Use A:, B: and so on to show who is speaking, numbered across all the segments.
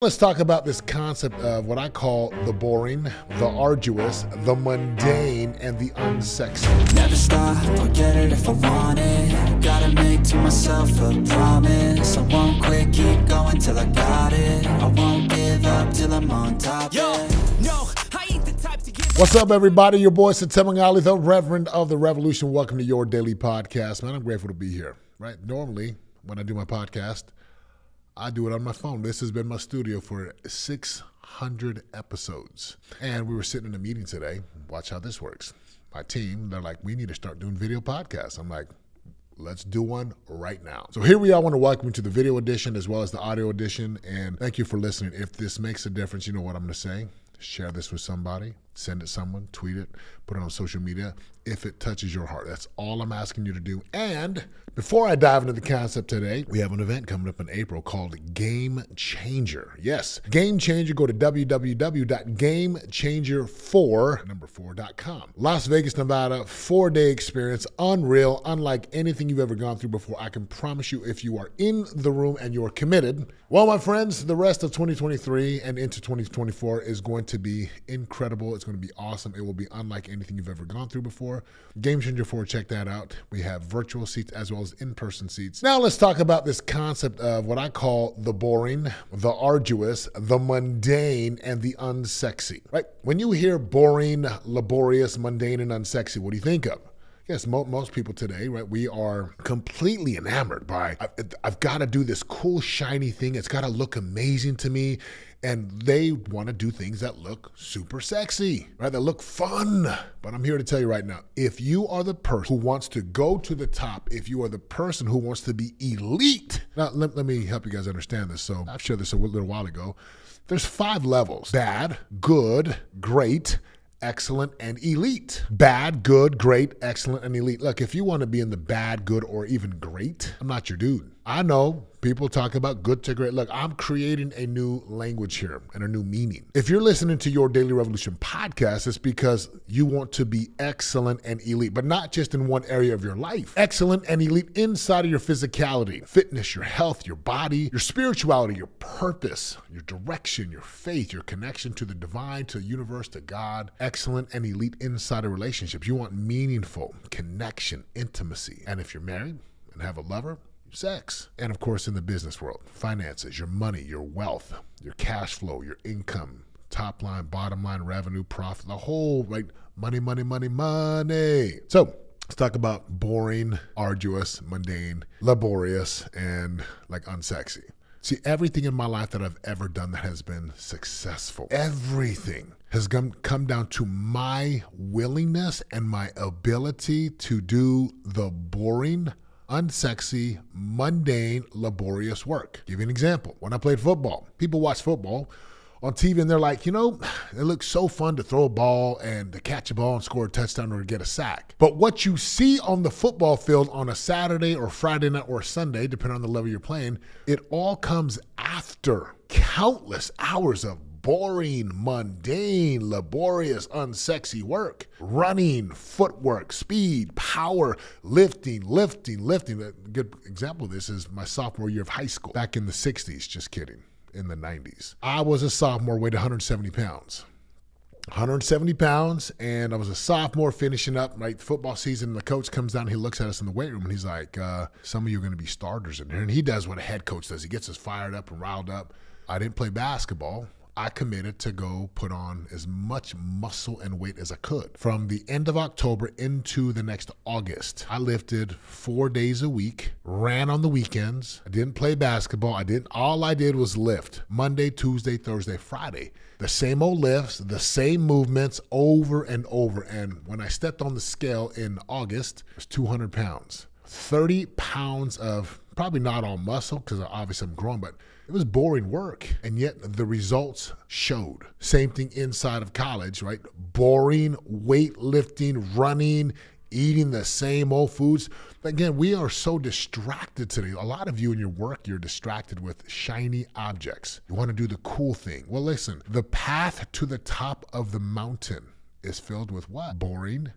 A: Let's talk about this concept of what I call the boring, the arduous, the mundane, and the unsexy.
B: Never stop, I'll get it if I want it. Gotta make to myself a promise. I won't quit, keep going till I got it. I won't give up till I'm on top.
A: What's up, everybody? Your boy Setema, the Reverend of the Revolution. Welcome to your daily podcast, man. I'm grateful to be here. Right? Normally, when I do my podcast, I do it on my phone. This has been my studio for 600 episodes. And we were sitting in a meeting today. Watch how this works. My team, they're like, we need to start doing video podcasts. I'm like, let's do one right now. So here we are. I want to welcome you to the video edition as well as the audio edition. And thank you for listening. If this makes a difference, you know what I'm going to say. Share this with somebody, send it to someone, tweet it, put it on social media if it touches your heart. That's all I'm asking you to do. And before I dive into the concept today, we have an event coming up in April called Game Changer. Yes, Game Changer. Go to www.gamechanger4.com. Las Vegas, Nevada, 4-day experience, unreal, unlike anything you've ever gone through before. I can promise you, if you are in the room and you're committed, well, my friends, the rest of 2023 and into 2024 is going to be incredible. It's going to be awesome. It will be unlike anything you've ever gone through before. Game Changer 4, check that out. We have virtual seats as well as in-person seats. Now let's talk about this concept of what I call the boring, the arduous, the mundane, and the unsexy, right? When you hear boring, laborious, mundane, and unsexy, what do you think of? Yes, most people today, right, we are completely enamored by, I've got to do this cool, shiny thing. It's got to look amazing to me. And they want to do things that look super sexy, right? That look fun. But I'm here to tell you right now, if you are the person who wants to go to the top, if you are the person who wants to be elite, now let me help you guys understand this. So I've shared this a little while ago. There's 5 levels: bad, good, great, excellent, and elite. Bad, good, great, excellent, and elite. Look, if you want to be in the bad, good, or even great, I'm not your dude. I know people talk about good to great. Look, I'm creating a new language here and a new meaning. If you're listening to your Daily Revolution podcast, it's because you want to be excellent and elite, but not just in one area of your life. Excellent and elite inside of your physicality, fitness, your health, your body, your spirituality, your purpose, your direction, your faith, your connection to the divine, to the universe, to God. Excellent and elite inside of relationships. You want meaningful connection, intimacy. And if you're married and have a lover, sex. And of course, in the business world, finances, your money, your wealth, your cash flow, your income, top line, bottom line, revenue, profit, the whole, right? Money, money, money, money. So let's talk about boring, arduous, mundane, laborious, and like unsexy. See, everything in my life that I've ever done that has been successful, everything has come down to my willingness and my ability to do the boring, unsexy, mundane, laborious work. Give you an example. When I played football, people watch football on TV and they're like, you know, it looks so fun to throw a ball and to catch a ball and score a touchdown or to get a sack. But what you see on the football field on a Saturday or Friday night or Sunday, depending on the level you're playing, it all comes after countless hours of boring, mundane, laborious, unsexy work. Running, footwork, speed, power, lifting. A good example of this is my sophomore year of high school. Back in the 60s, just kidding, in the 90s. I was a sophomore, weighed 170 pounds. 170 pounds, and I was a sophomore finishing up, right, football season. The coach comes down, he looks at us in the weight room, and he's like, some of you are going to be starters in here. And he does what a head coach does. He gets us fired up and riled up. I didn't play basketball. I committed to go put on as much muscle and weight as I could. From the end of October into the next August, I lifted 4 days a week, ran on the weekends. I didn't play basketball. All I did was lift Monday, Tuesday, Thursday, Friday. The same old lifts, the same movements over and over. And when I stepped on the scale in August, it was 200 pounds. 30 pounds of probably not all muscle because obviously I'm growing, but it was boring work, and yet the results showed. Same thing inside of college, right? Boring, weightlifting, running, eating the same old foods. Again, we are so distracted today. A lot of you in your work, you're distracted with shiny objects. You want to do the cool thing. Well, listen, the path to the top of the mountain is filled with what? Boring,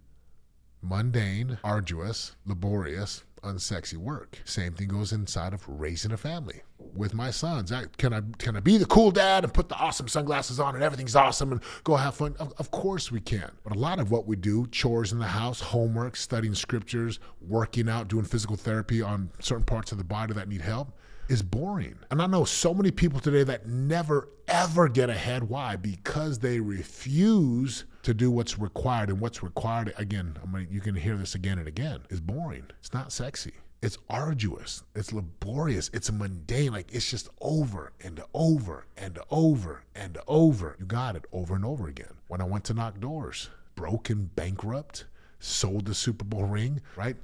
A: mundane, arduous, laborious, unsexy work. Same thing goes inside of raising a family. with my sons. Can I be the cool dad and put the awesome sunglasses on and everything's awesome and go have fun? Of course we can. But a lot of what we do, chores in the house, homework, studying scriptures, working out, doing physical therapy on certain parts of the body that need help, is boring. And I know so many people today that never, ever get ahead. Why? Because they refuse to do what's required. And what's required, again, you can hear this again and again, is boring. It's not sexy. It's arduous. It's laborious. It's mundane. Like, it's just over and over and over and over. You got it, over and over again. When I went to knock doors, broke and bankrupt, sold the Super Bowl ring, right?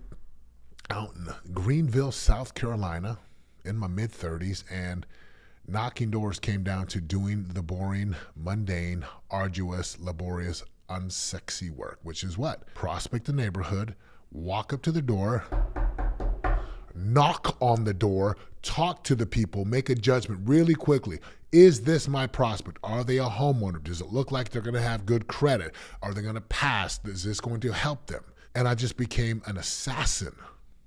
A: Out in Greenville, South Carolina, in my mid-30s, and knocking doors came down to doing the boring, mundane, arduous, laborious, unsexy work, which is what? Prospect the neighborhood, walk up to the door, knock on the door, talk to the people, make a judgment really quickly. Is this my prospect? Are they a homeowner? Does it look like they're going to have good credit? Are they going to pass? Is this going to help them? And I just became an assassin,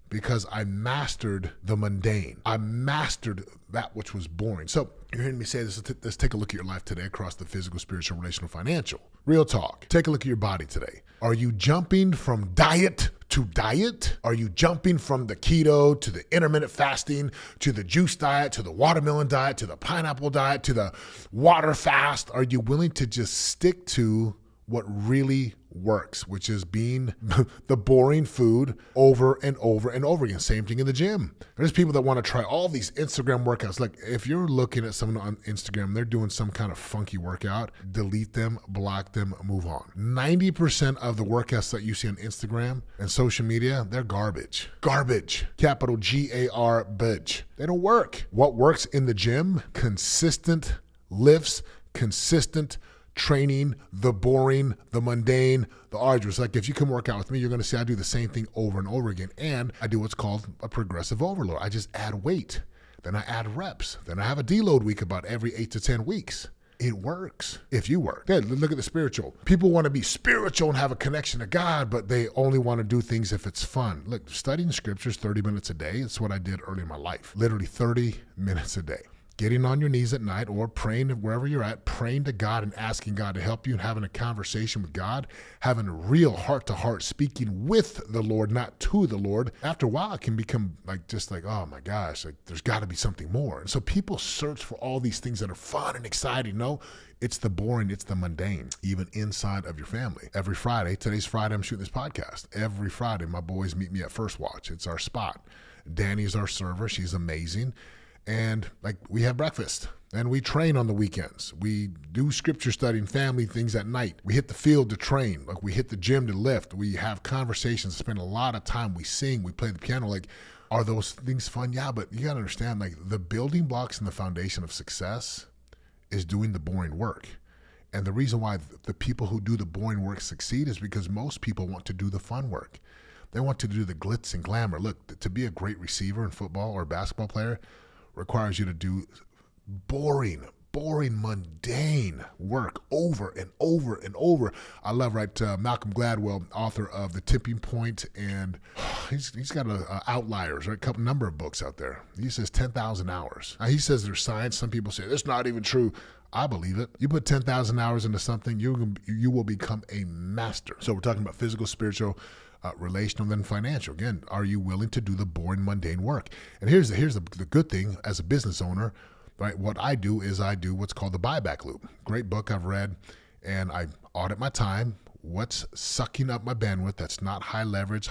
A: because I mastered the mundane. I mastered that which was boring. So you're hearing me say this. Let's take a look at your life today across the physical, spiritual, relational, financial. Real talk. Take a look at your body today. Are you jumping from diet to diet? Are you jumping from the keto to the intermittent fasting to the juice diet to the watermelon diet to the pineapple diet to the water fast? Are you willing to just stick to what really works, which is being the boring food over and over and over again? Same thing in the gym. There's people that want to try all these Instagram workouts. Like, if you're looking at someone on Instagram, they're doing some kind of funky workout, delete them, block them, move on. 90% of the workouts that you see on Instagram and social media, they're garbage. Garbage. Capital Garbage. They don't work. What works in the gym? Consistent lifts, consistent training, the boring, the mundane, the arduous. Like, if you come work out with me, you're going to see I do the same thing over and over again. And I do what's called a progressive overload. I just add weight. Then I add reps. Then I have a deload week about every 8 to 10 weeks. It works if you work. Then look at the spiritual. People want to be spiritual and have a connection to God, but they only want to do things if it's fun. Look, studying scriptures 30 minutes a day. It's what I did early in my life. Literally 30 minutes a day. Getting on your knees at night or praying wherever you're at, praying to God and asking God to help you and having a conversation with God, having a real heart-to-heart speaking with the Lord, not to the Lord. After a while, it can become just like, oh my gosh, like, there's got to be something more. And so people search for all these things that are fun and exciting. No, it's the boring, it's the mundane, even inside of your family. Every Friday, today's Friday, I'm shooting this podcast. Every Friday, my boys meet me at First Watch. It's our spot. Danny's our server. She's amazing. And we have breakfast and we train on the weekends. We do scripture study and family things at night. We hit the field to train. We hit the gym to lift. We have conversations, spend a lot of time. We sing, we play the piano. Are those things fun? Yeah, but you got to understand, the building blocks and the foundation of success is doing the boring work. And the reason why the people who do the boring work succeed is because most people want to do the fun work. They want to do the glitz and glamour. Look, to be a great receiver in football or a basketball player requires you to do boring, mundane work over and over and over. I love, Malcolm Gladwell, author of The Tipping Point, and he's got Outliers, a number of books out there. He says 10,000 hours. Now, he says there's science. Some people say that's not even true. I believe it. You put 10,000 hours into something, you will become a master. So we're talking about physical, spiritual, relational, then financial. Again, are you willing to do the boring, mundane work? And here's the good thing as a business owner, right? What I do is I do what's called the Buyback Loop. Great book I've read, and I audit my time. What's sucking up my bandwidth that's not high leverage,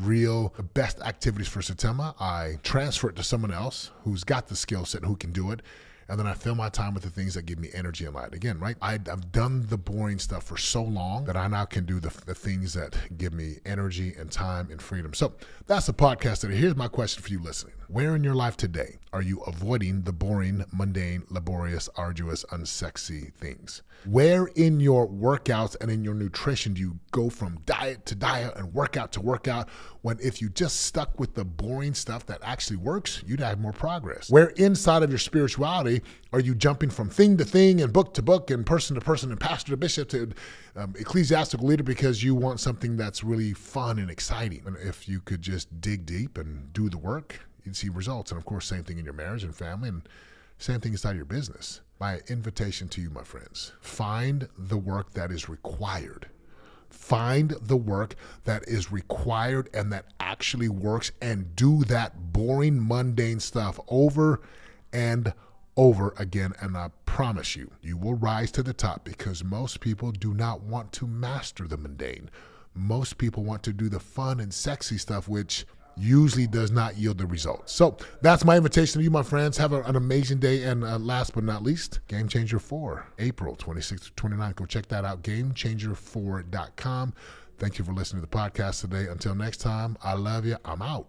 A: real, the best activities for Setema. I transfer it to someone else who's got the skill set and who can do it. And then I fill my time with the things that give me energy and light. Again, right? I've done the boring stuff for so long that I now can do the things that give me energy and time and freedom. So that's the podcast today. Here's my question for you listening. Where in your life today are you avoiding the boring, mundane, laborious, arduous, unsexy things? Where in your workouts and in your nutrition do you go from diet to diet and workout to workout, when if you just stuck with the boring stuff that actually works, you'd have more progress? Where inside of your spirituality are you jumping from thing to thing and book to book and person to person and pastor to bishop to ecclesiastical leader because you want something that's really fun and exciting? And if you could just dig deep and do the work, you'd see results. And of course, same thing in your marriage and family, and same thing inside your business. My invitation to you, my friends, find the work that is required. Find the work that is required and that actually works, and do that boring, mundane stuff over and over again. And I promise you, you will rise to the top, because most people do not want to master the mundane. Most people want to do the fun and sexy stuff, which usually does not yield the results. So that's my invitation to you, my friends. Have an amazing day. And last but not least, Game Changer 4, April 26th to 29th. Go check that out, gamechanger4.com. Thank you for listening to the podcast today. Until next time, I love you. I'm out.